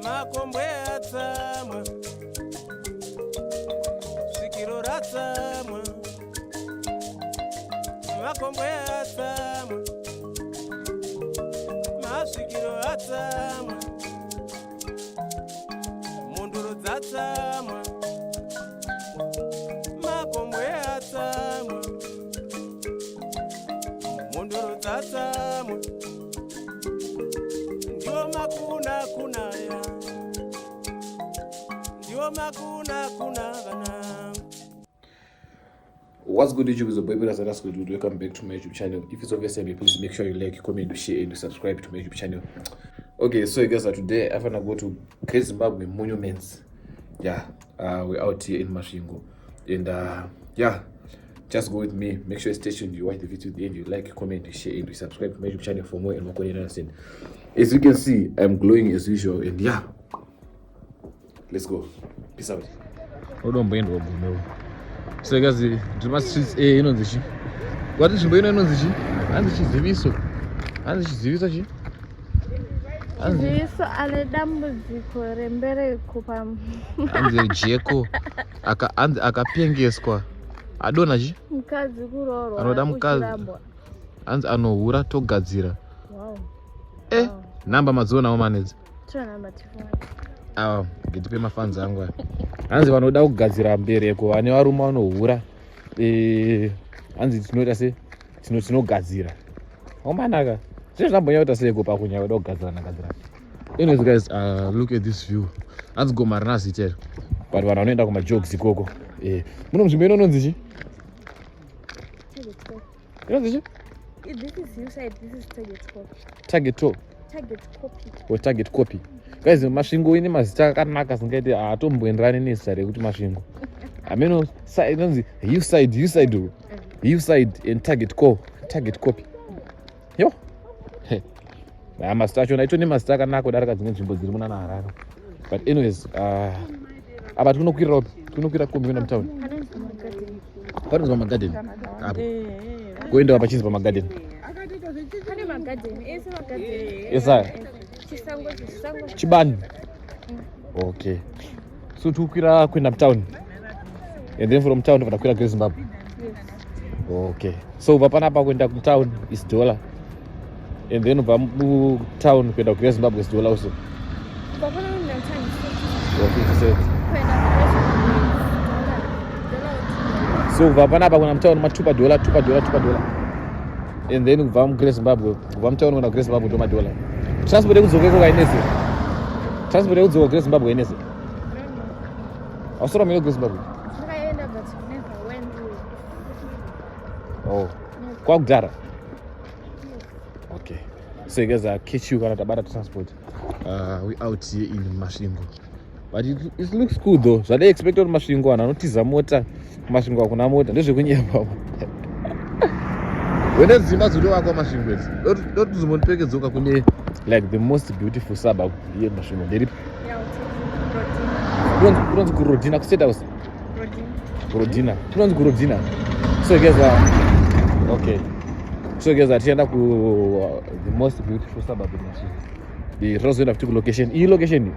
Makombwe atsamwa, svikiro ratsamwa, makombwe atsamwa, masvikiro atsamwa, munduro dzatsamwa, makombwe atsamwa, munduro dzatsamwa, ndiwo makuna kunaya. What's good, YouTube? Is a boy Peter Sadas. Welcome back to my YouTube channel. If it's obvious, please make sure you like, comment, share, and subscribe to my YouTube channel. Okay, so guys, today I'm gonna go to Great Zimbabwe Monuments. Yeah, we're out here in Masvingo, and yeah, just go with me. Make sure you stay tuned. You watch the video to the end. You like, comment, share, and subscribe to my YouTube channel for more and more content. As you can see, I'm glowing as usual, and yeah. Let's go. Peace out. Hold on, brain robo no. So guys, the must streets inonzi chi. What is chimbo inonzi chi? Anzi chiziviso. Anzi chiziviso chi? Chiziviso ale dambudziko rembereko pam. Anzi jeko akapengeswa. Adona chi? Mukadzi kuroro. Anoda mukadzi. Anzi anohura togadzira. Wow. Namba madziona manedzi. Tira namba tifuna. Ngitipe mafanzi angu. Hanzi vanoda kugadzira mbereko vane varume vanohura. Hanzi tinoita se tinogadzira. Omanaka. Zvambonyaita seko pakunya kuda kugadzira nagadzira. Anyways guys, look at this view. Hanzi goma rina zitero. But vanhu vanoenda kuma jokes ikoko. Muno muzvimbo inonzi chi? Inonzi chi? This is you side, this is Target copy. Target copy. Guys, Masvingo ine mazita akanaka singaiti atomboenderani nezita rekuti Masvingo. Ameno side you side and target copy. Yo. Mazita achona ito nemazita akanaka kudarika dzimwe nzvimbo dziri muna Harare. But anyways, apa tinokwira kombi kuenda mutown. Panonzi magarden. Apo. Kuenda pachinzi pamagarden. Pane magarden, ese magarden. Yes, Chisango. Chibani. Okay. So tukwira kuenda town. And then from town tukwira Great Zimbabwe. Yes. Okay. So vapanapa kuenda ku town is $1. And then mu town kuenda Great Zimbabwe is $1 also. Vapana kuenda town. Okay, so vapanapa kuenda town $2. And then kubva mu Great Zimbabwe, kubva mu town kuenda Great Zimbabwe ndo $1. Transport yekudzoka kainese. Transport yekudzoka Great Zimbabwe inese. Ausora mino Great Zimbabwe. Ndakaenda but never went Oh. Kwa kudhara. Okay. So you guys are catch you kana tabata transport. We out here in Masvingo. But it looks cool though. So they expected Masvingo anotiza mota. Masvingo akuna mota. Ndezvekunyemba. When it's Zimbabwe kwa Masvingo. Don't zimonipeke dzoka kune like the most beautiful suburb here in Masvingo. Ndiri. Kunonzi kurodina ku State House. Rodina. Kunonzi kurodina. So you guys are okay. So you guys are tienda ku the most beautiful suburb in Masvingo. The Rosewood of location. E location.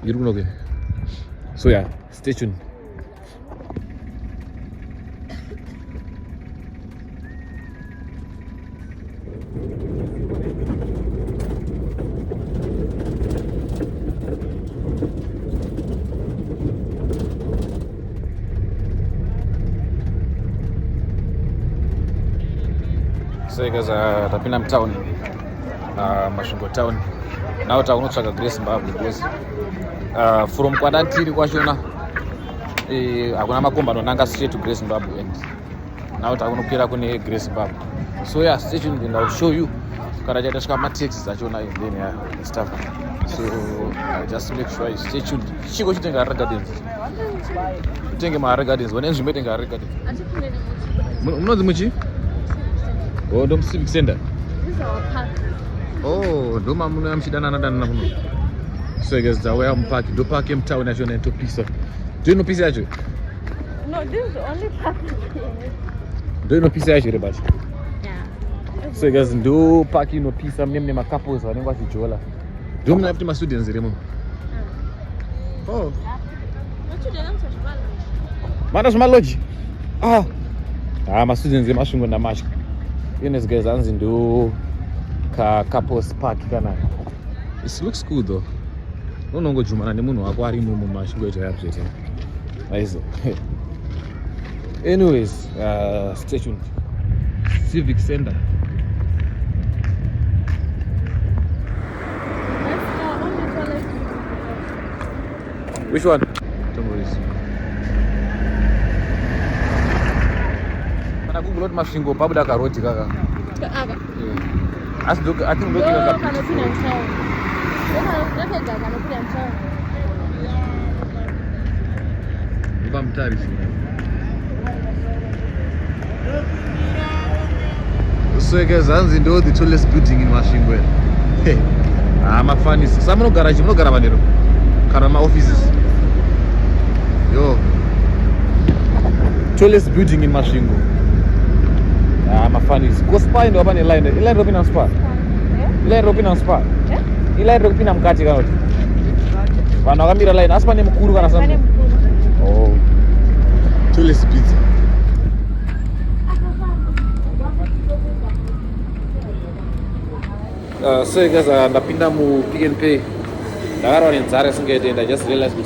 You don't know. So yeah, stay tuned. So guys, tapinda mtown, Masvingo town. Now takunotsvaga Great Zimbabwe because from kwadantiri kwachona hakuna makomba anonanga straight to Great Zimbabwe, and now takunokwira kune Great Zimbabwe. So yeah, stay tuned and I'll show you kana chaita svika mataxis achona and then stuff. So just make sure you stay tuned. Chiko chitenga Harare Gardens. Tenge Mahara Gardens. When ends you meeting Mahara Gardens? Munonzi muchi? Oh, Dom Civic Center. This is our park. Oh, Doma muno amshidana na dana muno. So guys, the way I'm parking, do park in town as you need to Pisa. Do you know Pisa actually? No, this is the only park here. Do you know Pisa actually, Bachi? Yeah. So guys, do parking no Pisa, mimi ma couples wanenga chijola. Do mna after my students remo. Oh. Mana lodge. Ah, my students they mashungo na mash. Yes guys, anzi ndo couples park kana. It looks cool though. Unongo jumana ne munhu wako ari mu mashingo eto yapsete. Aizo. Anyways, stay tuned. Civic Center. Which one? Tomorrow's. Mana Google mashingo pabuda karoti kaka. Aga. Yeah. As look, I think looking at the Mtari. So guys, Anzi ndo the tallest building in Washington. Hey. Mafani. Some no garage, no garabanero. Karama offices. Yo. Tallest building in Mashingo. Mafani. Go spa ndo hapa ni line. Line Robin and Spa. Line Robin and Spa. Line Robin na mkati kana. Bana kamera line. Aspa ni mkuru kana sana. Oh. Tallest pizza. So guys, napinda mu Pick n Pay. Ndakaro ni nzare singaenda. I just realized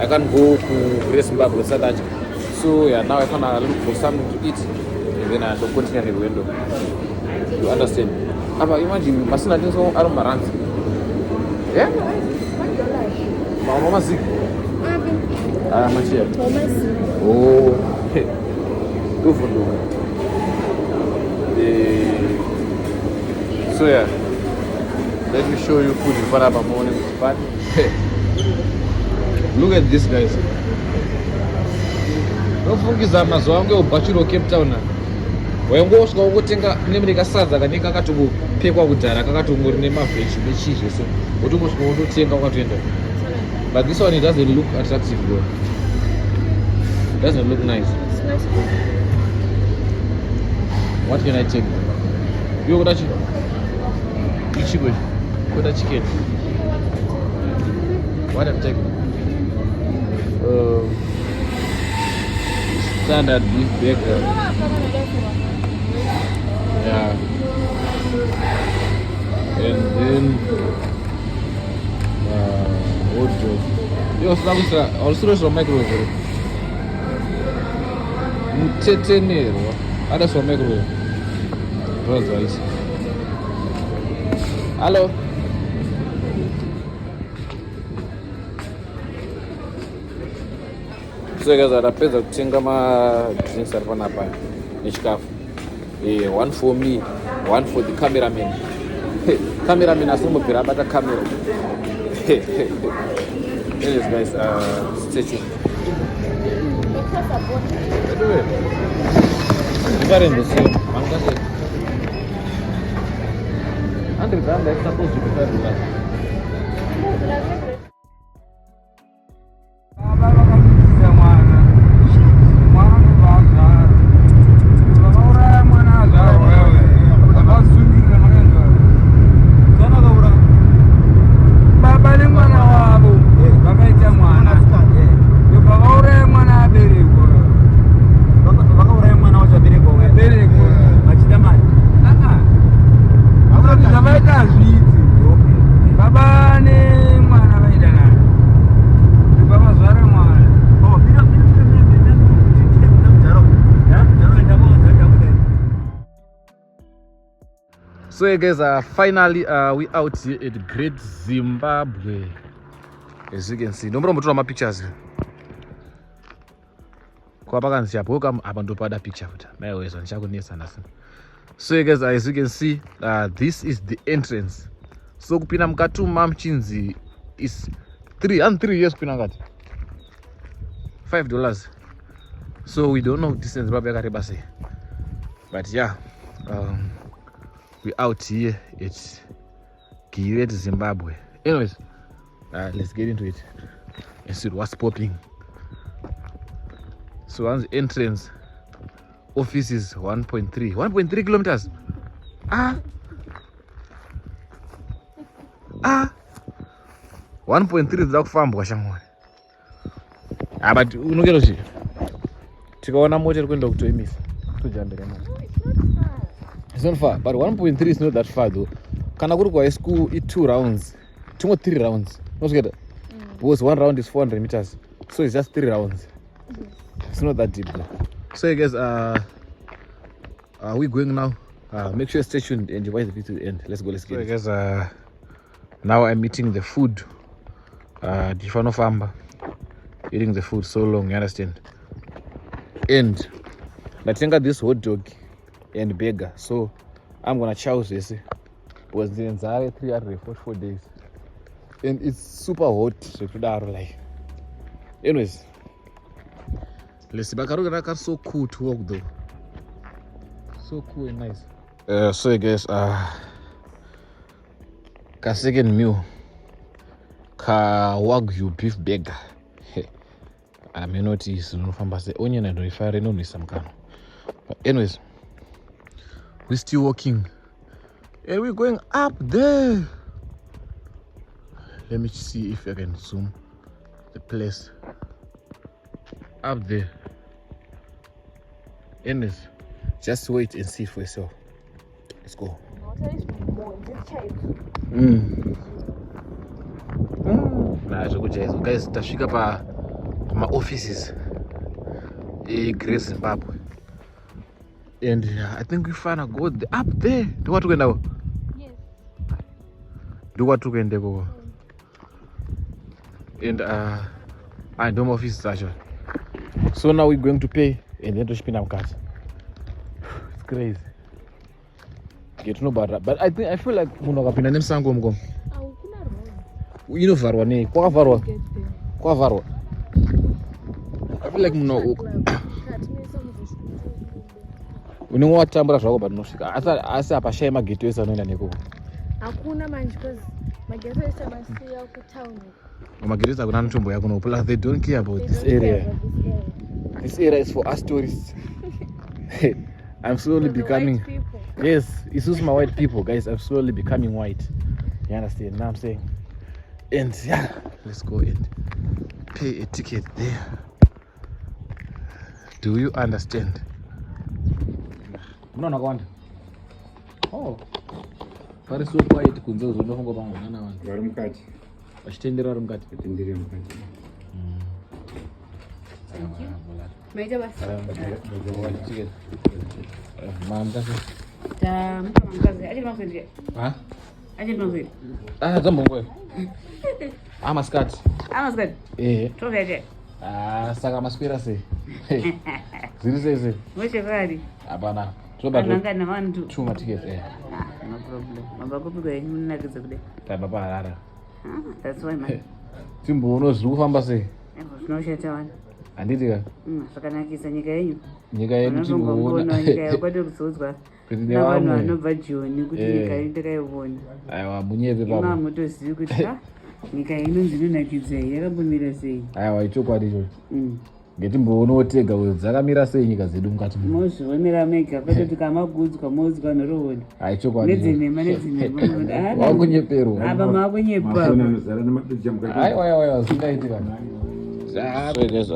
I can't go to Grace Zimbabwe Saturday. So yeah, now I can look for something to eat and then I don't continue the window. You understand? But imagine, masina things on around Maranzi. Yeah? Mama sick. Much here. Oh, hey. Go for look. So yeah, let me show you food in Faraba morning. But hey, look at this guys. Don't forget that mazoango bachiro Cape Town. Wayongoswa ukutenga nemene kasadza kaneka katubu pekwa kudhara kakatongori nemavheji nechizi so utongoswa utotenga ukatoenda. But this one it doesn't look attractive bro. It doesn't look nice. What can I take? You got chicken. Ichigo. Got chicken. What I'm taking? Standard beef burger. Yeah. And then what job? Yo, Slavisa, also some microwave. Mutetenero. Ada some microwave. Brothers. Hello. So guys, adapeza kutenga ma drinks hapa na hapa. Nishikafu. One for me, one for the cameraman. Cameraman asimo pira bata camera. Anyways guys, stay tuned. Anyway. Divarin the same. Andre grande è supposed to be there. So guys, finally we out here at Great Zimbabwe. As you can see, no more my pictures. Kwa paka nsiapo kama hapa ndo pada picture futa. Mayaweza nishakuonyesha nasi. So guys, as you can see, this is the entrance. So kupina mkatu mamchinzi is 3 years kupina ngati. $5. So we don't know distance but yeah, we're out here at Giret, Zimbabwe. Anyways, let's get into it and see what's popping. So on the entrance, office is 1.3 kilometers. 1.3 za kufambwa shamwari. But unogero chi tikaona mota iri kuenda kutoimisa tujambira mwana. It's not far, but 1.3 is not that far though. Kana kuri kwa school it 2 rounds, 2 or 3 rounds. Because one round is 400 meters, so it's just 3 rounds. It's not that deep though. So guys, we're going now. Make sure you stay tuned and watch the video to the end. Let's get it. Guys, now I'm eating the food. Difano famba eating the food so long, you understand? And I think this hot dog and burger, so I'm gonna chow this because the entire 344 days and it's super hot, so like anyways, let's see. Bakaruga so cool to walk though, so cool and nice. So guys, ka second meal ka wagyu beef burger. I may notice unofamba say onion and refire no some kind. But anyways, we're still walking and we're going up there. Let me see if I can zoom the place up there. Anyways, just wait and see for yourself. Let's go. Guys, tashika pa my offices in Great Zimbabwe, and I think we finna go up there. Do what we now? Yes. Do what we can do. And I don't office actually. So now we're going to pay and then to spin our card. It's crazy. Get no bad, but I feel like munokapinda nemsango mko. You know varwa ne kwa varwa. I feel like unongwatambura zvako but nosvika asi apashaya mageto ese anoenda neko. Hakuna manje because mageto ese masiya ku town. Mageto ese akuna ntombo yakuno, plus they don't care about this area. This area is for us tourists. I'm slowly becoming. Yes, it's just my white people, guys. I'm slowly becoming white. You understand? Now I'm saying. And yeah, let's go and pay a ticket there. Do you understand? No, no, oh, but it's so quiet. Kunzo zono hongo bango nana wan. Varumkati. Bashitendera varumkati. Tendere mkati. Meja basi. Ticket. Mam kasi. Mkazi. Aje mkazi. Ha? Aje mkazi. Zambo ngwe. Amaskati. Amaskati. Toveje. Saka maskwira se. Ziri sese. Weche kadi. Hapana. Nanga na vantu. Chuma ticket No problem. Mabakupi yenyu munakidza kude. Baba Harara. That's why man. Timbo unozvi kufamba sei? Zvinoshata wana. Handitika. Zvakanakisa nyika yenyu. Nyika yedu timboona. Nyika yakwati kuzodzwa. Navanhu vanobva Joni kuti nyika yedu takaiona. Aiwa munyepe baba. Mama mutozivi kuti nyika inonzi inonakidza yakambomira sei. Aiwa ichokwadi icho. Ngetimboona otega dzakamira sei nyika zedu mukati muno. Mozvionera mega kwete kuti kamagudzwa mozwa norohoni. Aichokwadi. Nedzinema. Wakunyeperwa. Aba makunyepa. Anozara nemadhija mukati. Aiwa zingaitika. So guys,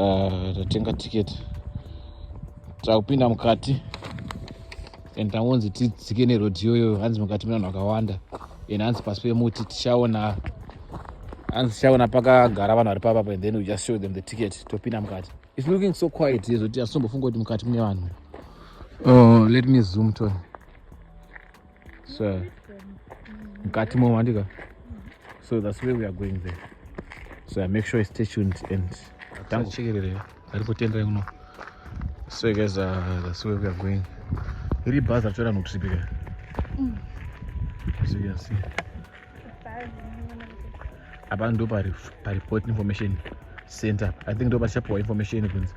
tatenga ticket. Takupinda mukati. And taonzi tidzike nerodhi yoyo hanzi mukati muna vanhu vakawanda. And hanzi pasi pemuti tichaona pakagara vanhu vari papa, and then we just show them the ticket topinda mukati. It's looking so quiet here, zoti asombofunga kuti mukati mune vanhu. Oh, let me zoom to. So mukati momandika. So that's where we are going there. So make sure you stay tuned and so guys, that's where we are going. Really buzz at Jordan Utsibika. As you can see. Abando by report information. center. I think ndo pachapuwa information kunzi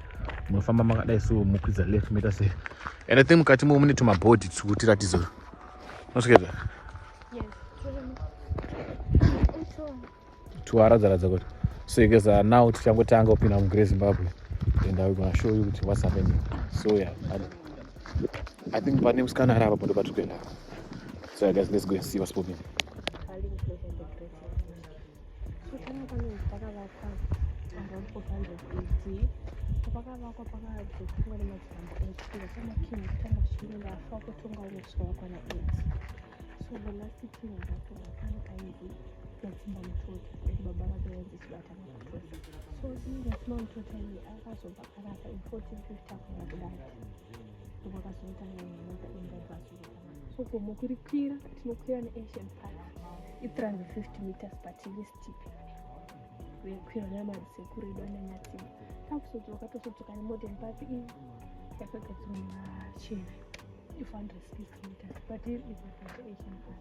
munofamba makadai so mukwidza left meter sei. And I think mukati mune tumabhodhi tikutiratidzo. Nosvika tuaradza kuti. So you guys are now tichangotanga kupinda muGreat Zimbabwe and I'm gonna show you what's happening. So yeah, I think my name's Kana Araba ndo patukenda. So guys, let's go and see what's popping. So kumukurikwira tinokwira neAsian Park. It's 350 meters but it is steep. Wekwira namadzisekuru nanyatsi. Takusodzoka tosodzoka neModern Park in yakagadzirwa chena 560 meters but it is the Asian Park.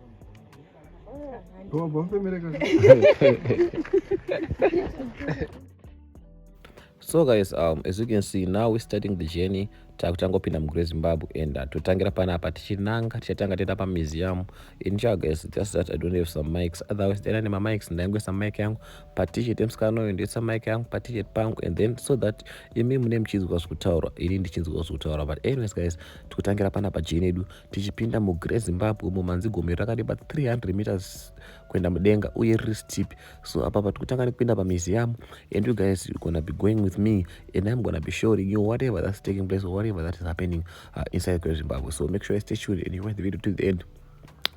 So guys, as you can see, now we're starting the journey. Takutangopinda muGreat Zimbabwe and totangira panapa tichinanga tichatanga tenda pa museum. In sure guys, just that I don't have some mics. Otherwise there are my mics ndangwe some mic yangu patiche temskano and some mic yangu patiche pangu and then so that imi mune mchinzwa kutaura ini ndichinzwa kutaura. But anyways guys, tukutangira panapa journey edu tichipinda muGreat Zimbabwe mumanzi gomero rakadiba 300 meters kwenda mudenga uye riri steep. So apa tikutanga kupinda pa museum and you guys you're gonna be going with me and I'm gonna be showing you whatever that's taking place or whatever that is happening inside Great Zimbabwe. So make sure you stay tuned and you watch the video to the end.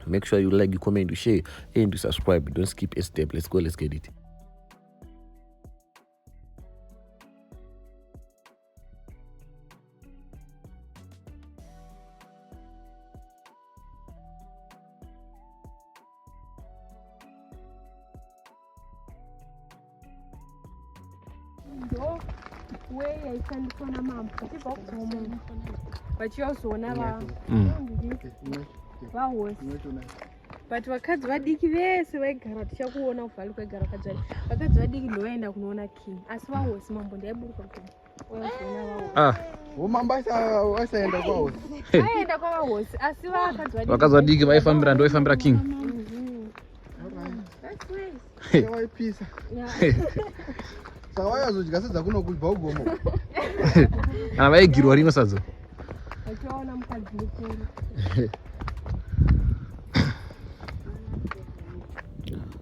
Make sure you like, you comment, you share and you subscribe. Don't skip a step. Let's go, let's get it. Way I send for a mom, but you also never but wakadzi vadiki vese vaigara tichakuona kuvali kwaigara kadzvari vakadzi vadiki ndovaenda kunoona king asi vahosi mambo ndaiburuka umambasa wasaenda kwahosi vaenda kwavahosi asi vakadzi vadiki vaifambira ndovaifambira king vaipisa saka vayazodya sedza kuno kubva ugomo kana vaigirwa rino sadzo vachivaona mukadzi mukuru.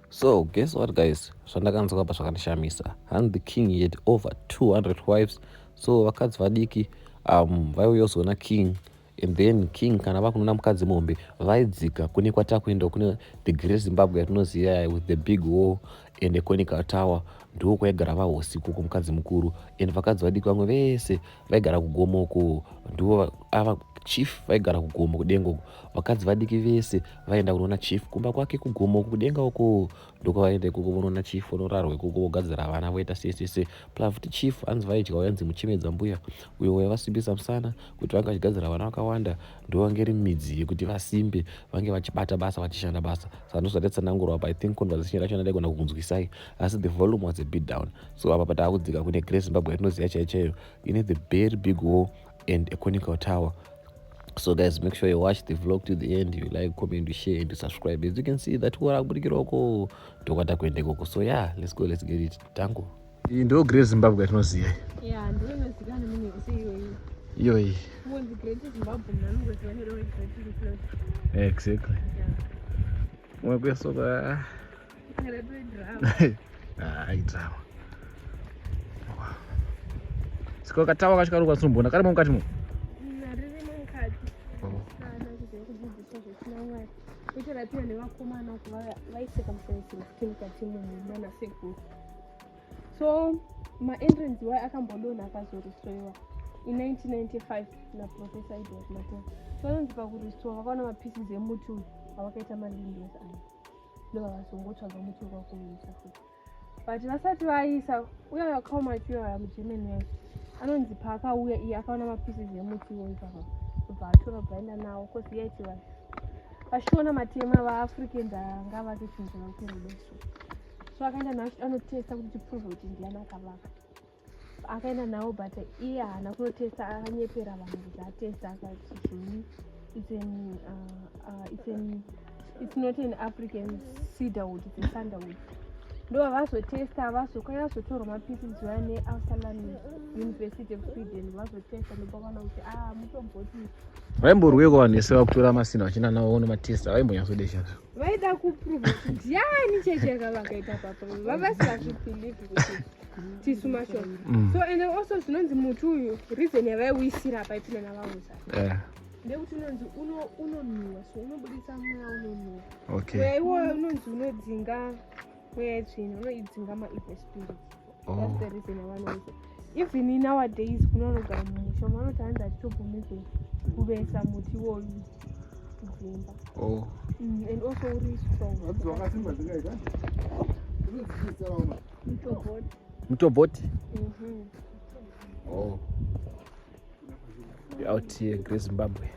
So guess what guys, zvandakanzwa apa zvakandishamisa. And the king he had over 200 wives. So vakadzi vadiki vaiuyozoona king and then king kana vakunoona mukadzi mombe vaidzika kune kwatakuenda kune the Great Zimbabwe yatinoziva with the big wall and the conical tower. Ndo kwaigara vahosi kuko mukadzi mukuru and vakadzi vadiki vamwe vese vaigara kugomo uko ndo ava chief vaigara kugomo kudenga uko. Vakadzi vadiki vese vaenda kunoona chief kumba kwake kugomo kudenga uko ndoko vaenda ikoko vonoona chief vonorarwa ikoko vogadzira vana voita sese plus futi chief anzi vaidya uyanzi muchimedza mbuya uyo waivasimbisa musana kuti vanga vachigadzira vana vakawanda ndo vange ri midzi yekuti vasimbe vange vachibata basa vachishanda basa. Saka ndozvatatsanangurwa apa I think conversation yacho ndaigona kukunzwisai asi the volume was a bit down. So apa patakudzika kune Great Zimbabwe yatinoziva chaiyo ine the very big wall and a conical tower. So guys, make sure you watch the vlog to the end. You like, comment, you share, and you subscribe. As you can see that waraburikiroko tokwata kuende koko. So yeah, let's go, let's get it. Tango. Iyi ndo Great Zimbabwe yatinoziva. Yeah, ndinoziva nemini kusiyoyi. Iyoyi. Munzi Great Zimbabwe nanongoziva nerori Great Zimbabwe. Exactly. Yeah. Mwe kuyasoka. Redo drama. Drama. Siko katawa kachikaruka tsumbona kari mukati mu. Pia nevakomana vaiseka musaizi mukati mumana sekuru. So maentrance wai akambodonha akazoristoiwa in 1995 naprofessor Edward Matema. So vanonzi pakuristowa vakaona mapieces emuti uyu avakaita malindos aya ndovakazongotsvaga muti wakakuisa futi but vasati vaisa uya wakaumachiyaya mugerman yacho anonzi paakauya iye akaona mapieces emuti iwoyu bva atora bvaenda nawo kosi yaiti vachiona matema vaafricans anga vachichinjira kuti rubeso so akaenda nacho anotesta kuti chiprove kuti ndiani akavaka akaenda nawo but iye haana kunotesta akanyepera vanhu kuti atesta akati zvini it's not an African cedarwood, it's a sandalwood. Ndo vazotesta vazokaya vazotorwa mapieces vane Uppsala University of Sweden vazotesta ndopakana kuti mutomboti vaimborweko vanhu vese vakutora masina vachina nawo ono matesta vaimbonyatsodesha vaida kuprova kuti ndiani checheka vakaita papo vavasingazvibhilivhi kuti tisu mashoko so and also zvinonzi muti uyu reason yavaiwisira paipinda navauza ndekuti unonzi unonhuwa so unobudisa mweya unonhuwa mweya iwoyo unonzi unodzinga mweya itsvina unoidzinga maevil spirits. That's the reason yavanouza. Even nowadays kunonogara mumusha vanoti hanzi hatitobvumidzwe kuvesa muti iwoyu kudzimba and also uri strong. Mutobhoti out here Great Zimbabwe.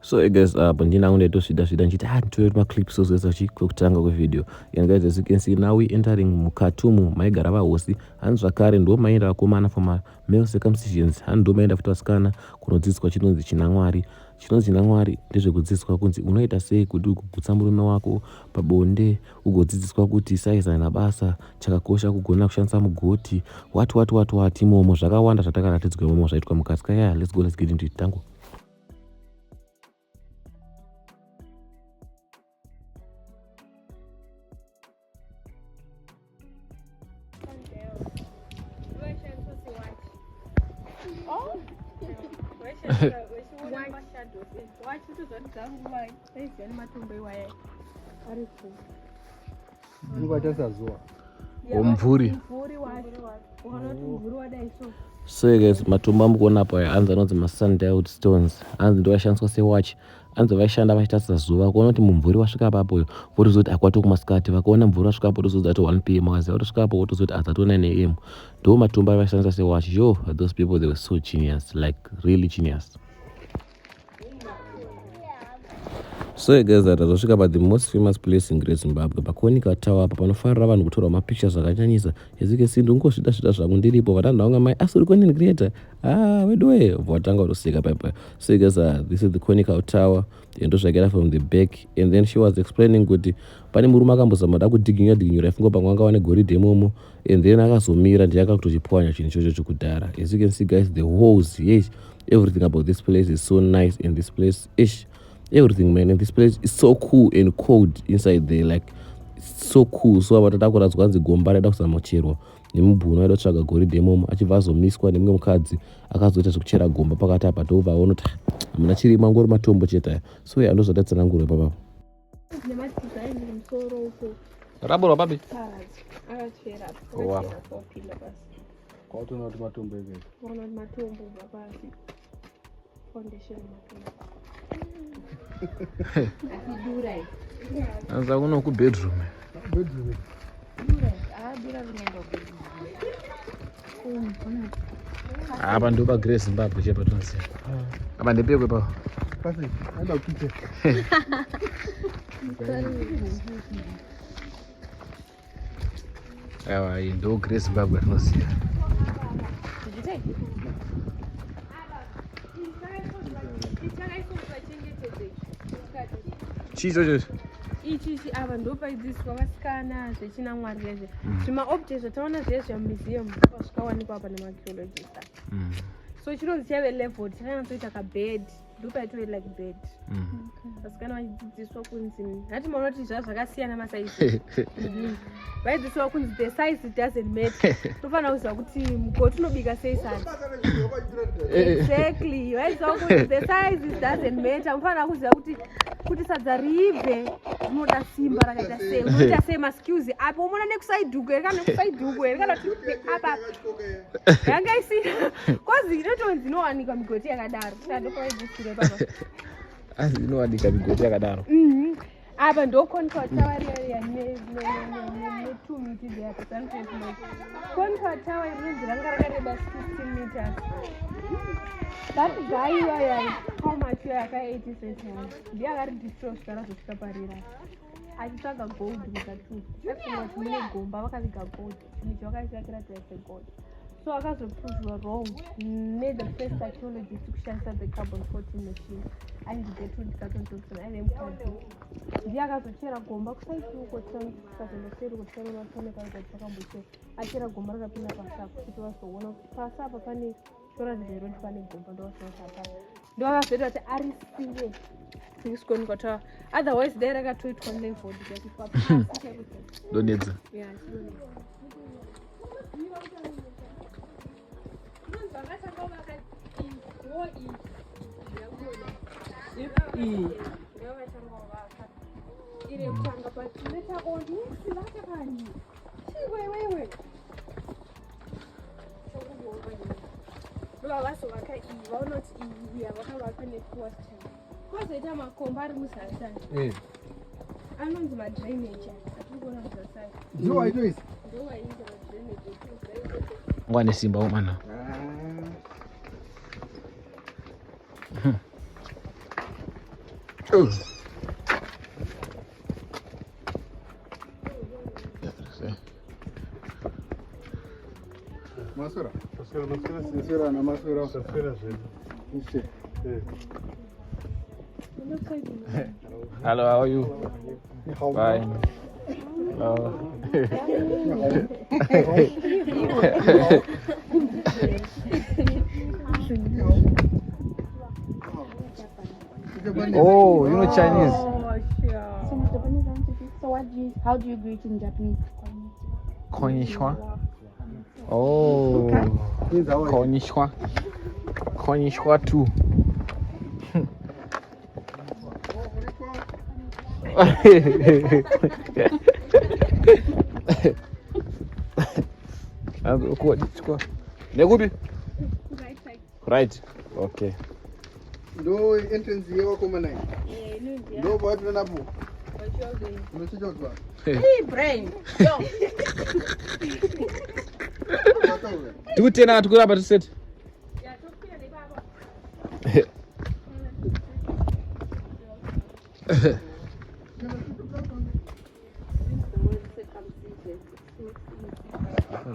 So guys, ndinangu ndetosvida nchiti nditore maclips ozesa chikutanga kwevideo. And guys, as you can see now we entering mukatumu maigara vahosi. Hanzi zvakare ndo maenda vakomana for male circumcisions. Hanzi ndo maenda futi vasikana kunodzidziswa chinonzi chinamwari. Chinonzi chinamwari ndezvekudzidziswa kunzi unoita sei kuti ugogutsa murume wako pabonde, ugodzidziswa kuti saizana basa, chakakosha kugona kushandisa mugoti, what imomo zvakawanda zvatakaratidzwa imomo zvaitwa mukati. Yeah, let's get into it. Tango. So guys, matombo amkuona apa anzi anonzi masundowed stones. Anzi ndo aishandiswa sewatch. Anzi vaishanda vachitarisa zuva kuona kuti mumvuri wasvika apapo votozoti akwati kumasikati, vakaona mumvuri wasvika apo votozoti ati 1 PM, vakaziva kutosvika apo votozoti ati 9 AM. Ndo matombo avaishandisa sewatch. Yo, those people, they were so genius, like really genius. So guys, tatazosvika pa the most famous place in Great Zimbabwe, paKonica Tower apa panofarira vanhu kutorwa mapictures akanyanyisa. As you can see, ndongosvida zvangu ndiripo vatandaunga mai asuri content creator. Wedoe watanga kutoseka papa. So guys, this is the Konica Tower. Ndo zvakaita from the back, and then she was explaining kuti pane murume akambozama da kudhiginyura ifungo pamwe anga wane goridhe imomo, and then akazomira ndiye akakutochipwanya chinhu ichocho chokudhara. As you can see guys, the walls, yes, everything about this place is so nice, and this place everything, man, and this place is so cool and cold inside there, like it's so cool. So avatatakuradzwa anzi gomba raida kusamocherwa nemubhuno aida kutsvaga goridhe imomo, achibva azomiswa nemumwe mukadzi akazoita zvekuchera gomba pakati apa. Ndobvaona kuti hamuna chirimo, angori matombo chete. So yeah, ndozvatatsanangura ipapo. Raborwa babi kwautona kuti matombo ege anza kuno kubedroom apa ndo pa Great Zimbabwe chepa tonse apa ndepekwe pa pasi aenda kukiche awa iyi ndo Great Zimbabwe tonse. Chicho ichi ava ndopaidziswa vasikana zvechinamwari lezve zvimaobject zvataona zvezve museum zvikawanikwa apa nemaarchaeologist. So chinonzi chaive level chakanyatsoita kabed, ndopaitove like bed. Vasikana vachidzidziswa kunzi hati maonoti zvakasiyana masaizi. Vaidzidziswa kunzi the size doesn't matter. Tofanira kuziva kuti mugoti unobika sei sati. Exactly. Vaidzidziswa kunzi the size doesn't matter. Mufanira kuziva kuti sadza riibve rinoda simba rakaita sei. Unoita sei maskills apo umona nekusaidhuku here kana nekusaidhuku here kana kuti apa. Yanga isina. Kozi inotonzi inowanikwa migoti yakadaro. Ndopaidzisire papa. Asi inowanika migoti yakadaro. Apa ndo Konica Tower ne 2 meters yapa sometimes Konica Tower inonzi ranga rakareba 16 meters. That guy how much yaka 80 cents. Ndiye akari destroy zvakara zvisika parira. achitsvaga gold mukatu afunga kuti mune gomba vakaviga gold chinhu chavakaisakira gold so akazoprovwa wrong the first archaeologist kushandisa the carbon 14 machine ainzi Gertrude Catton Thompson aine mukadzi ndiye akazochera gomba kusaitiuko tikazondoseri kuti pane matoneka akazotakambochera achera gomba rakapinda pasa kuti vazoona kuti pasa apa pane choratidza kuti pane gomba ndovasosapa ndovakazoita kuti arisiye tikisukoni kwatawa otherwise dai rakatoitwa level ndikatipa pasi donedza kwazoita makomba ari muzasani anonzi madrainage atirikuona muzasani ndowaitoisi ndowainza madrainage ngwane simba umana Masura na masura hello, how are you? Fine. Oh, you know Chinese? So how do you greet in Japanese? Konnichiwa. Oh, konnichiwa. Konnichiwa too. Right. Okay. ndo entrance yewakoma nayo ndo pawatinonapo unochichotwa brain tikutena tikuramba tiseti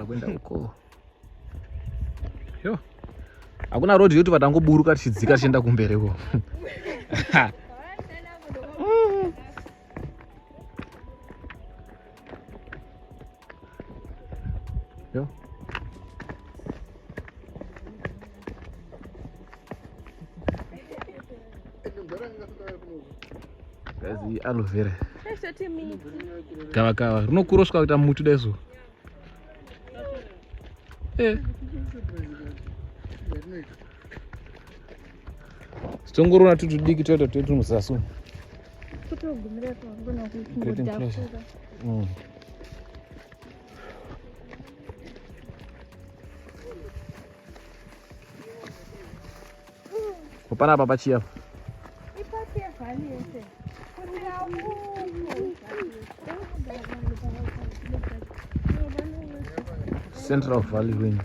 kwenda uko yo hakuna road yoti vatangoburuka tichidzika tichienda kumbereko yo kazi aloe vera gavakava rinokura kusvika kuita muti daiso tongorona tutudiki toita twetu musasu kupana apa pachiapa Central Valley Wind.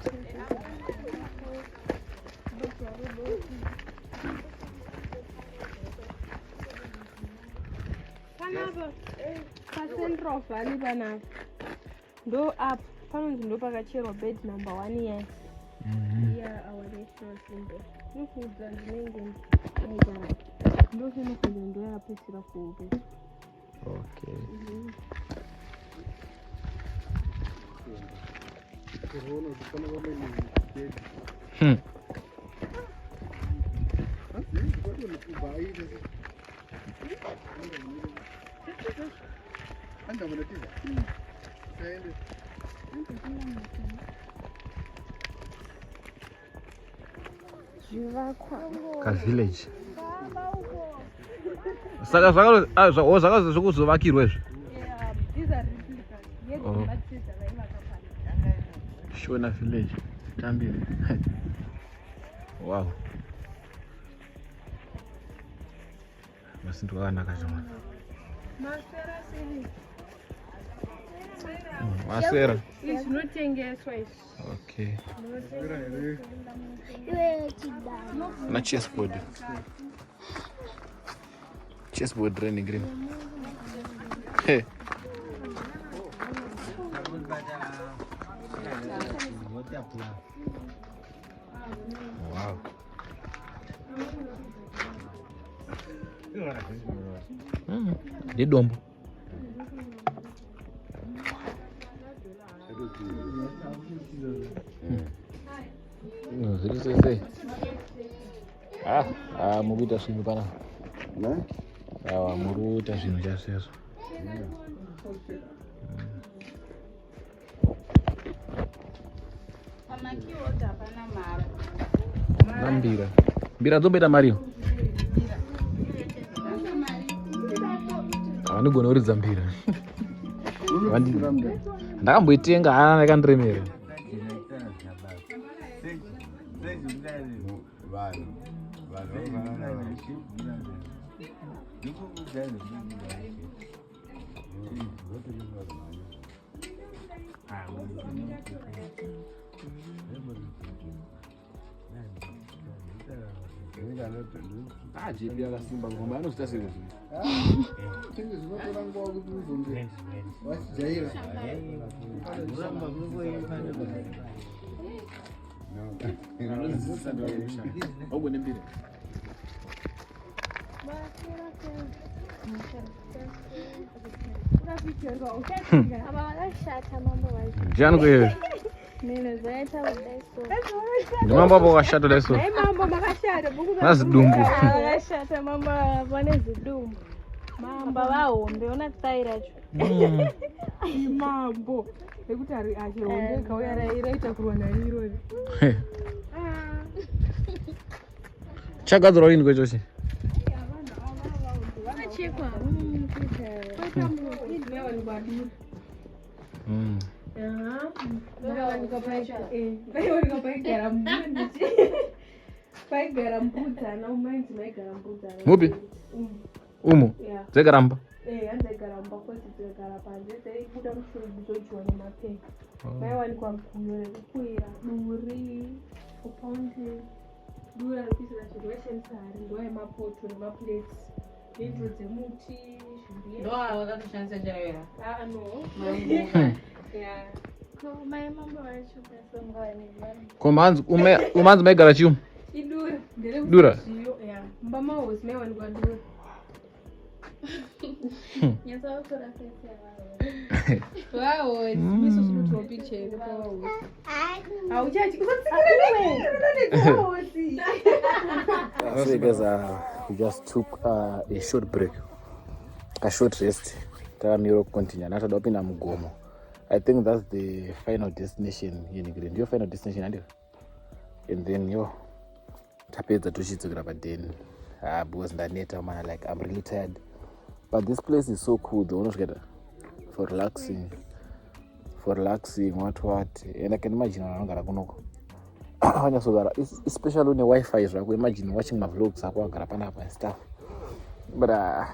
Central Valley banapa ndo up panonzi ndo pakacherwa bed number 1 iya our national symbol nofudza ndinenge aigara ndosinofunza ndoyapesera kuube Okay. Ka village. Saka zvakazo zvokuzovakirwa izvo. Shona village. Tambire. Wow. Masinto akanaka zvamana. Masera. Zvinotengeswa izvi. Okay. Na chessboard. Chessboard running green. Wow. Didombo. Mukuita zvinhu pana. Mukuita zvinhu chasezvo. Nambira. Mbira dzomboita mariyo. Vanogona kuridza mbira. Ndakamboitenga hana yakandiremera. Jipi akasimba ngoma anozita sei izvi? Tinge zvinotora nguva kuti uzonge wachijaira. Ogone mbiri. Jani kwewe? Ndimamba hapo wakashata leso. Mambo makashata buku. Nazidumbu. Wakashata mamba vane zidumbu. Mamba vaombe ona tsaira cho. Mambo. Ekuti ari achionde kauya iraita kurwana niro. Chagadzira rini kwechochi? Chekwa. Mupi? Umo? Dzekaramba? Handaigaramba kwete dzegara panze dzaibuda mushozi dzojiwa nemapepa. Maiwanikwa mguyo rekukwira duri upaundi dura rekuisira zvinhu vaishandisa nguva yemapoto nemapleti nendiro dzemuti zvimbiya. Ndo wakatoshandisa chaira. No. Yeah. Komanzi umanzi maigara chiumu? Idura. Dura? Yeah. Mba mahosi maiwanikwa dura. Wow, miso suno piche wow. Auchachi So guys, we just took a short break, a short rest. Taramiro continue. Nata dopina Mugomo. I think that's the final destination in England. Your final destination, and then yo tapedza tuchidzokera padeni. Because ndaneta man, like I'm really tired. But this place is so cool. The owners get for relaxing, what, and I can imagine anagara kunoko. Especially on the Wi-Fi, I can imagine watching my vlogs and stuff. But at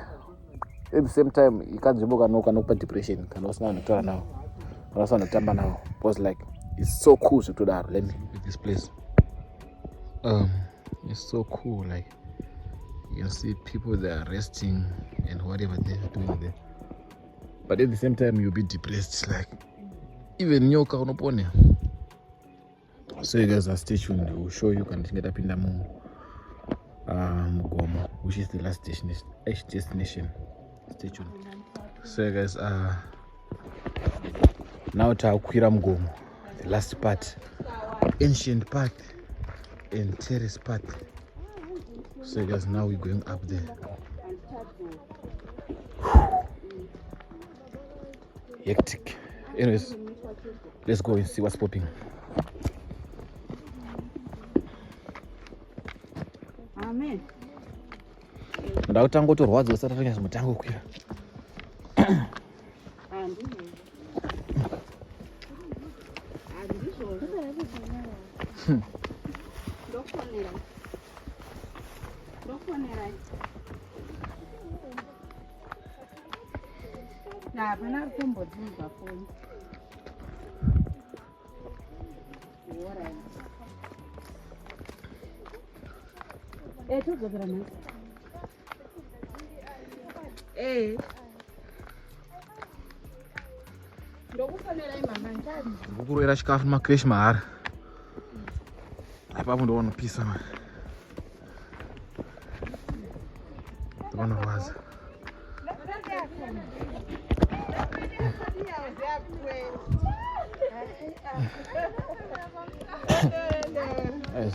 the same time, you can't no depression. Can also not now. Also not now. Because like it's so cool to do that. Let me with this place. It's so cool. Like you can see people that are resting and whatever they're doing there. But at the same time, you'll be depressed. Like even nyoka unopone. So you guys are stay tuned. We'll show you can get up in the Mugomo, which is the last destination. Stay tuned. So you guys now Takwira Mugomo, the last part, ancient part and terrace part. So you guys, now we're going up there. Hectic. Anyways, let's go and see what's popping. Amen. Ndautanga kutorwadza usati tanyasa mutango kwira. Na pana kumbodzuka phone. Tudzokera masi. kukurwera chikafu makreshi mahara apapo ndowanopisa mani vanorwadza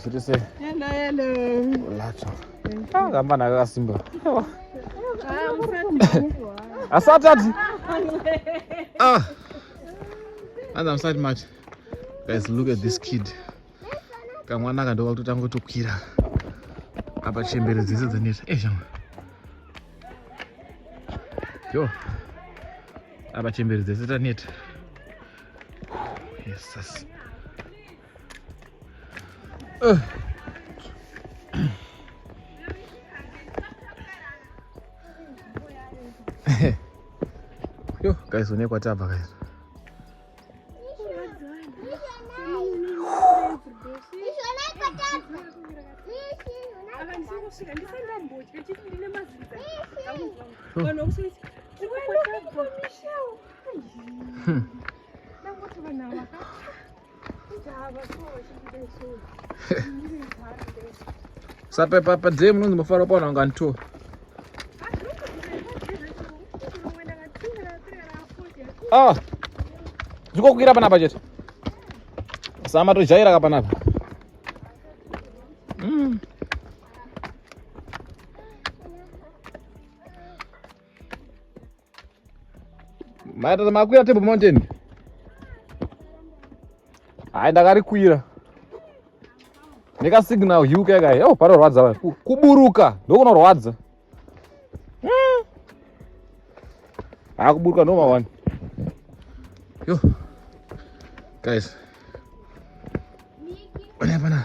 zviri sei lacho ngambana akasimba asatati and I'm sorry much guys. Look at this kid kamwana kandova kutotanga kutokwira apa chembere dzese dzaneta shama yo apa chembere dzese taneta yes yo guys, onekwa tabva guys. Sapepa pa dze munonzi mufaro paona nganto. Zvikokwira panapa chete. Sama tojaira ka panapa. Maita makwira Table Mountain. Hai ndakarikwira. Nika signal UK guy. Oh, panorwadza kuburuka. Ndokunorwadza. Kuburuka ndo mawani. Yo. Guys. Bana bana.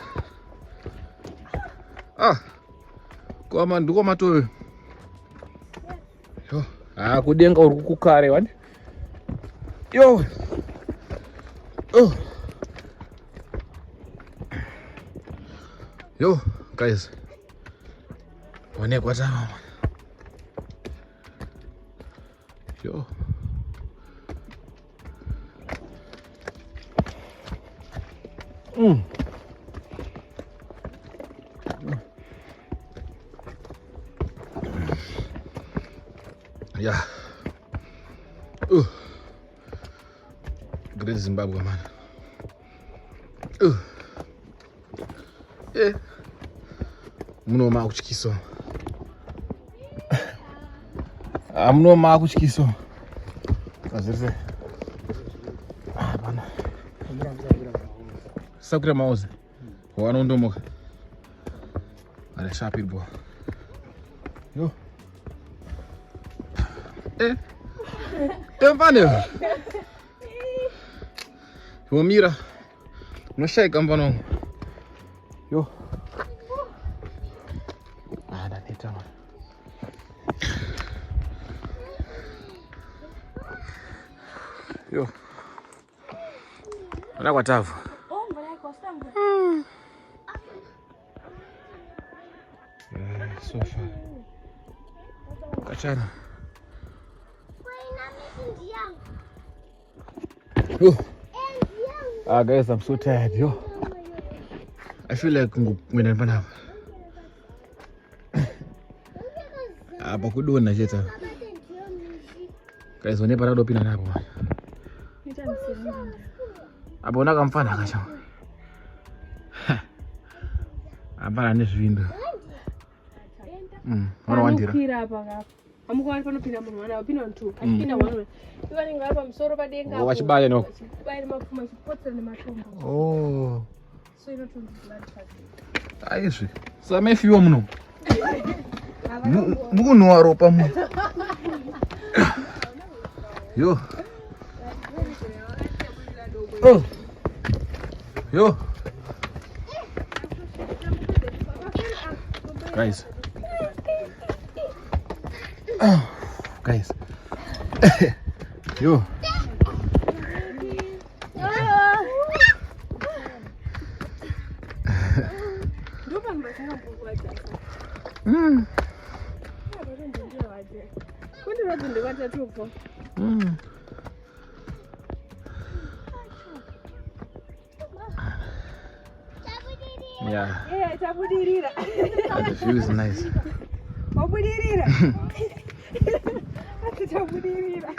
Koma ndiko matowe. Yo. Kudenga uri kukare wani. Yo. Yo, guys. Onekwa tama. Yo. Yeah. Great Zimbabwe, man. Yeah. Munoma kuchikiso. Munoma kuchikiso. Kazirse. Bana. Sakura mauze. Wanondomoka. Ale sharpie bo. Yo. Mfano. Mira. Unashika mbona? Yo. Danita. Yo. Ana kwa tavu. Sofa. Kachana. Guys, I'm so tired, yo. I feel like when I'm banana. Bakudona cheta. Guys, when parado pina napo. Abona kamfana kacha. Abana nezvindo. Wanawandira. Amukwana panopinda munhu wana opinda ntu. Achipinda mwana. Iwani ngapa musoro padenga. Wachibaya no. Bayira mapfuma chipotsa nematombo. Oh. So inotonzi blood fasting. Aizvi. Samefiwa muno. Mukunwa ropa mu. Yo. Yo. Guys. Guys. Yo. Yeah. Yeah, tabudirira. The view is nice. Wabudirira. Ati tabudirira.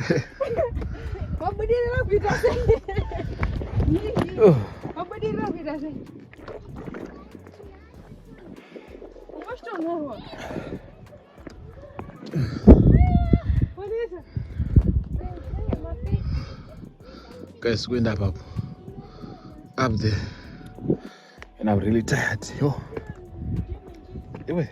Wabudirira kuita sei. Wabudirira kuita sei. What's the more? What is it? Guys, going up there, and I'm really tired. Yo, anyway.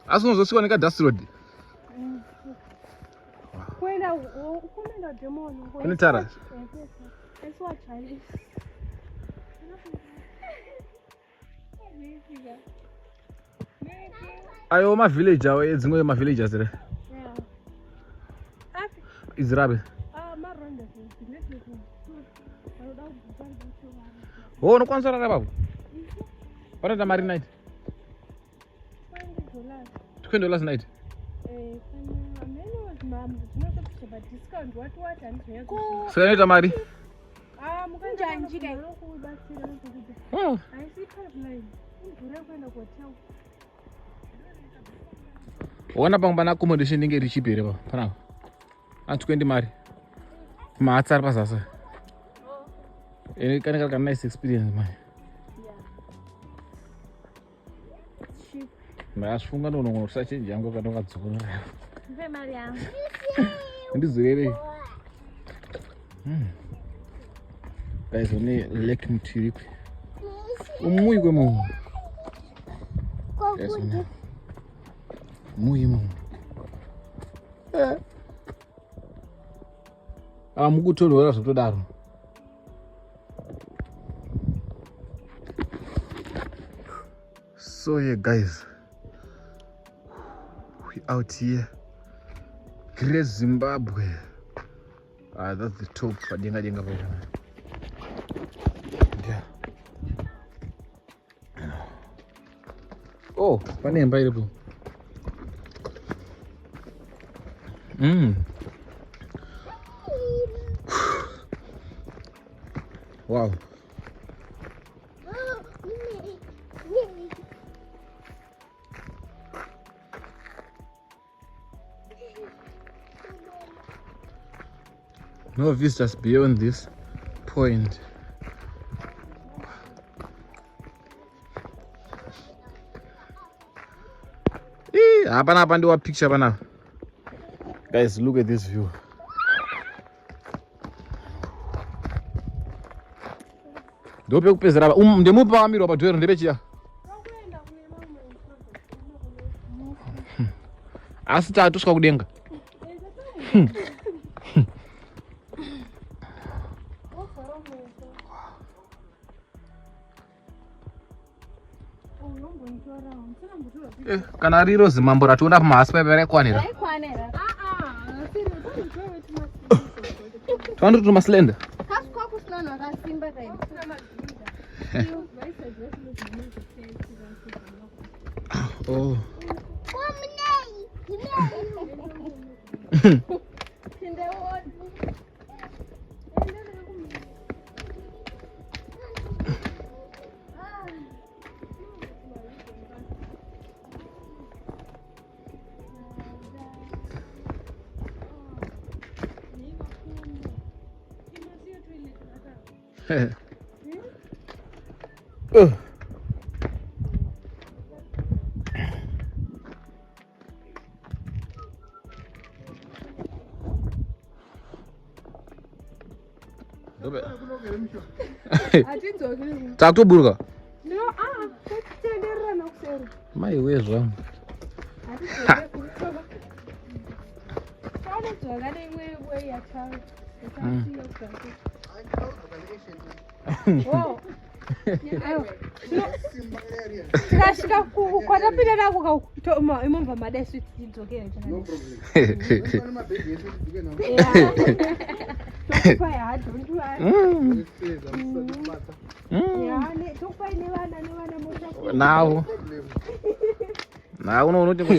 As soon as I got dust road. Any Tara? I owe my village. It's going my villagers there. Is Rabbit? Oh, no concern about. What is the married night? $20 night. So you need a marry? Oh. One of them accommodation in get cheap here. I'm 20 marry. My answer was you can have a nice experience, man. Mas funga no such a young girl. This is really. Guys, only elect me to you. Muy bueno. Yes, muy bueno. I'm good to know to that. So yeah, guys, we out here. Great Zimbabwe. That's the top. Yeah. Oh, funny and valuable. Wow. No visitors beyond this point. Hapana do a picture bana. Guys, look at this view. Dope kupezera ndemupa kamiro pa 12 ndebechia. Asi tatu swa kudenga. Kana riro zimambo ratoona pamahasi paiparekwanira. Twandi kuti maslenda. Oh. Takutoburuka. No, tenderera nakusero. Mai wezwa. Kana dzakade wewe yacharo. Oh. Tikasvika kwatapinda nako imomva madai tidzokere. No problem. Yeah. Now unoona kuti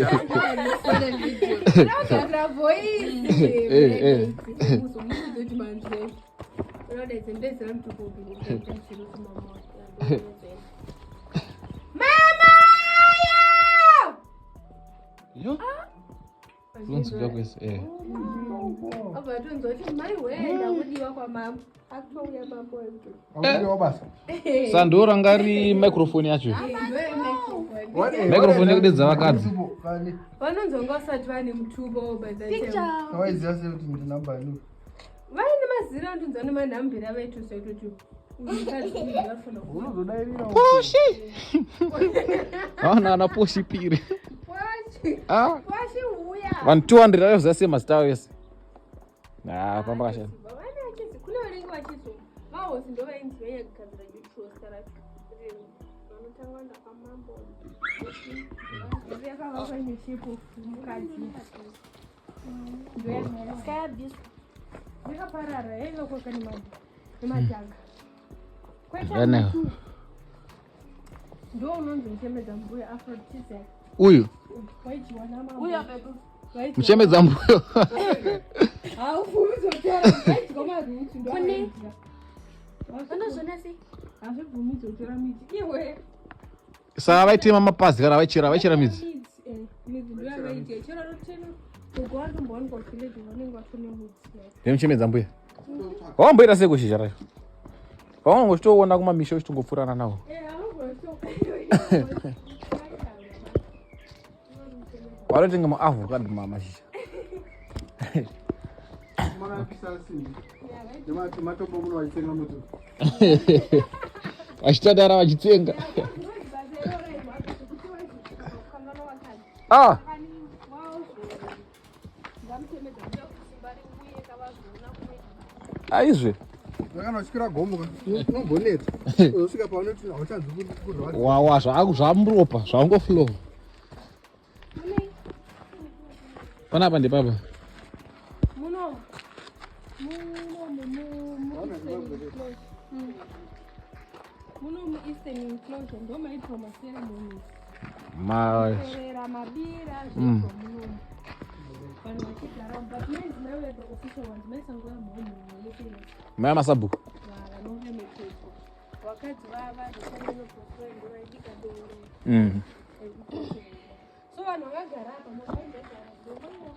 yo Lunzi kwakwese Sandora ngari microphone yacho. Microphone yakudedza vakadzi. Vanonzonga usati vane mutubo by that time. Waiziva sei kuti ndinamba inu? Vaine mazira ndinzwa nemanhambira vaitu sekuti Poshi. Ana poshi pire. Poshi uya. 200 ayo zase mazita yese. Pamba kashana. Kune vanenge vachizo vahosi ndo vainzi vainya kugadzira YouTube starati. Vanotanga ndapamambo. Vakavakwa nechipo mukadzi. Ndikaparara yaingokoka nemadhanga. Yana. Ndo unonzi mchemedza mbuya Aphrodite. Uyu. Waichiwana mama. Uya bebu. Mchemedza mbuyo. Hauvhumizotera vaitwa maruti ndo aita. Vanozonasi. Hazvibvumizotera miti. Iwe. Saka vaitema mapazi kana vaichera midzi. Midzi ndo yavaita. Chero roteno. Kugwanda mboni kwa village vanenge vatone mudzi. Mchemedza mbuyo. Wamboita sei kushizha rayo? Paunongochitoona kumamisha uchitongopfurana nawo. Wanotenga maavocado mamashizha. Matombo muno vachitsenga mutu. Vachitadara vachitsenga. Aizve. Vakana uchikira gomuka, unombonetsa. Uzosvika paunoti hauchanzi kurwadza. Wawa zvamuropa zvangoflow. Panapa ndipapa. Muno mu-Eastern Enclosure ndo maitwa maceremonies. Kurera mabira zvizvo munomu. Vanhu vachigara but men's never the official ones maisangoya mhomu yeperes. Maya masabhuku. Vanoremekedzo. Vakadzi vava zvakanyanyoposwa ndo vaidika doro. So vanhu vakagara apa makaindagara ndomanya.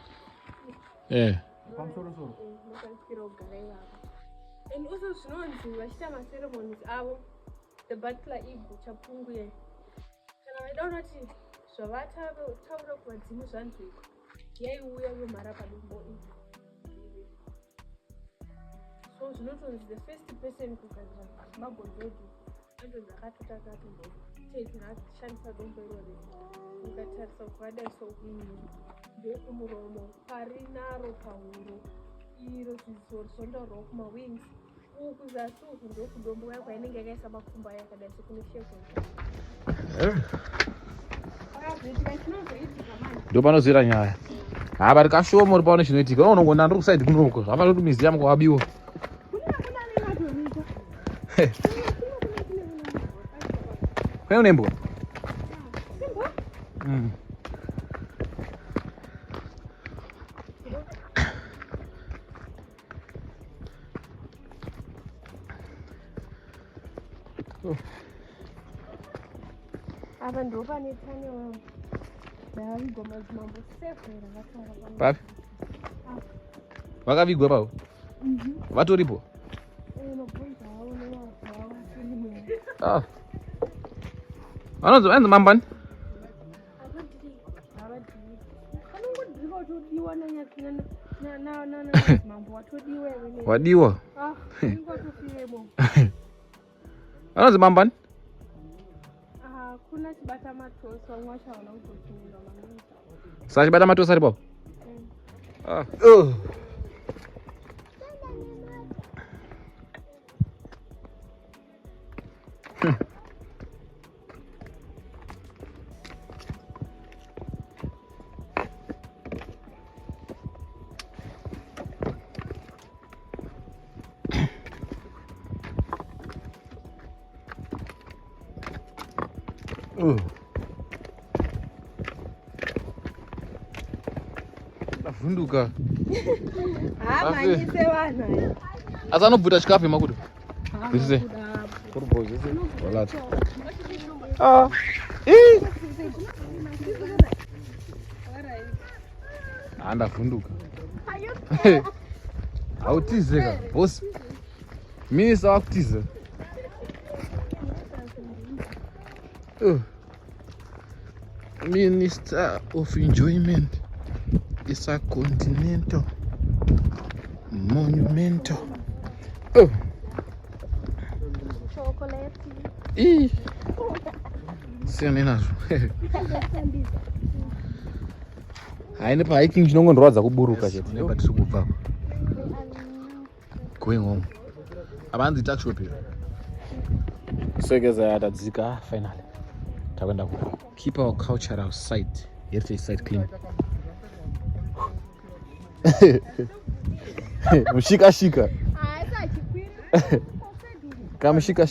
Pamusoro-soro. Makasikira kugara ivava. And also zvinonzi vachiita maceremonies avo. The butler Ibu Chapunguye. Kana vaida unoti zvavataura kuvadzimu zvanzwika. Yaiuya yomhara padombo Ibu. So zvinotonzi the first person kugadzira mabhodhodho andonzi akatotakati shandisa dombo iroro. Ukatarisa ukadai ndekumuromo parinaro pahuro iro zvizorondaurwa kumawings kuzasi uku ndokudombo yako inenge yakaisa makumba yakadai sekune sheko. Ndo panozira nyaya. Vari kashoma uri paone chinoitika. Unongonda ndiri kusaidi kunoko. Zvapano kuti museum kwabiwa. Kwai unembwa? Apa ndo pane tane wao. Davigwa madzimambo sefu rakatwara pano. Papi? Vakavigwa pavo? Vatoripo? Mabhonzo avo nevanhu avo filime. Vanonzi mambani? Vanongodhika watodiwa nanyakina mambo watodiwa iwe. Wadiwa? Ingotofiremo. Vanonzi mambani? Kuna chibata matosa umwashaona kutotumira maningi. Saka chibata matosa aripo? Ndavhunduka. Manyise vanhu. Asi anobvuta chikafu emakudo. Zvise. Walati. Ndavhunduka. Hautizeka, boss. Minisa wakutiza. Minister of Enjoyment is a continental monumental. Chocolate. Siyane nazvo. Haine pa hiking chinongondrodza kuburuka chete. Nepa tiri kubva. Going home. Abanzi taxi here. So guys, tadzika finally. Takwenda ku keep our cultural site, heritage site clean. Mushika. Kamushika.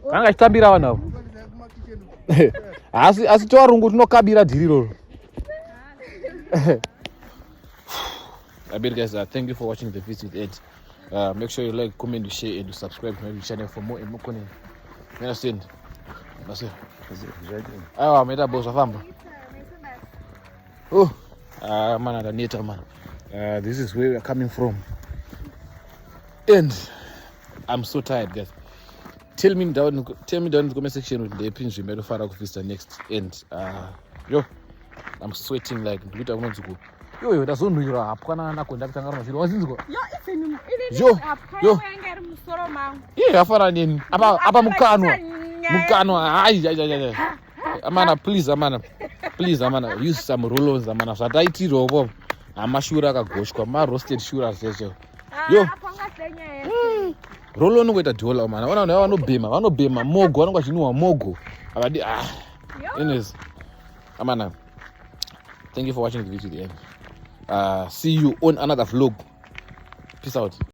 Kanga chitambira vanhu. Asi tovarungu tinokabira dhiriro. I bet guys, thank you for watching the visit with Ed. Make sure you like, comment, you share, and you subscribe to my channel for more and more content. You understand? That's it. Oh, made a boss of Amber. Oh, man, the nature, man. This is where we are coming from. And I'm so tired, guys. Tell me down in the comment section with the pins we made of Farah Vista next. And yo, I'm sweating like what I want to go. Yo, that's only your app. Can I conduct a conversation? Yo, yeah, Farah in Abba Mukano. Amana, please, use some rollers, Amana. So I eat over. I'm a sure I go my roasted sure as yo. Roll on with a dollar, man. I want no bema. Mogo. I don't want you know a mogo. Anyways, Amana, thank you for watching the video to the end. See you on another vlog. Peace out.